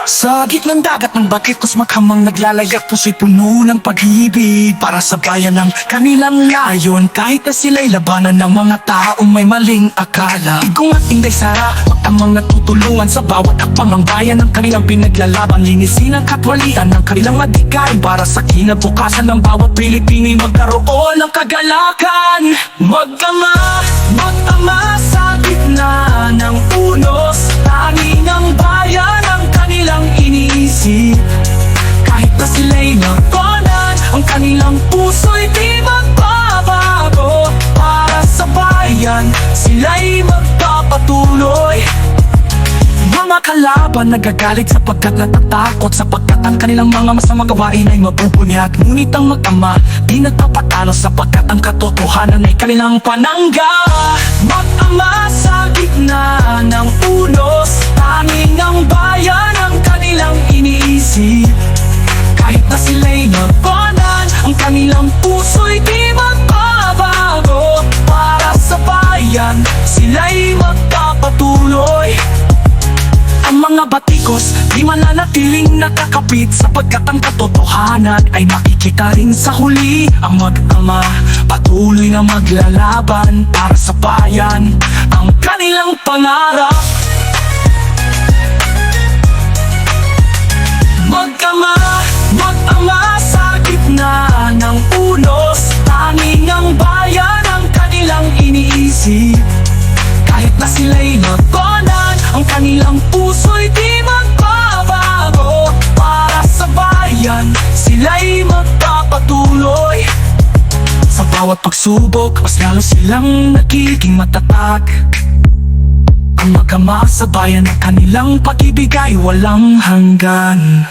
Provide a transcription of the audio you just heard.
Sa gitnang dagat ng bakit makamang naglalagak, puso'y puno ng pag-ibig para sa bayan ng kanilang layon. Kahit na sila'y labanan ng mga taong may maling akala, Igong at Inday Sara ang mga tutulungan sa bawat hakbang ng bayan ng kanilang pinaglalaban. Linisin ang katwalian ng kanilang madikain para sa kinabukasan ng bawat Pilipino'y magkaroon ng kagalakan. Mag-ama sa gitna ng unos, tanging ang bayan ang kanilang iniisip. Kahit na sila'y nakonan, ang kanilang puso'y di magbabago. Para sa bayan, sila'y magpapatuloy. Mga kalaban nagagalit sapagkat natatakot, sapagkat ang kanilang mga masamang gawain ay mabubunyag. Ngunit ang mag-ama di nagpapatalo, sapagkat ang katotohanan ay kanilang panangga. Mag-ama sa gitna ng unos, tanging ang bayan ang kanilang iniisip. Kahit na sila'y nakonan, ang kanilang puso'y di magbabago. Para sa bayan, sila'y magpapatuloy. Ang mga batikos di mananatiling nakakapit, sapagkat ang katotohanan ay makikita rin sa huli. Ang mag-ama patuloy na maglalaban para sa bayan, ang kanilang pangarap. Mag-ama sa gitna ng unos, tanging ang bayan ang kanilang iniisip. Kahit na sila'y nakonan, ang kanilang puso'y di magbabago. Para sa bayan, sila'y magpapatuloy. Sa bawat pagsubok, mas lalo silang nagiging matatag. Ang mag-ama sa bayan, ang kanilang pag-ibig ay walang hanggan.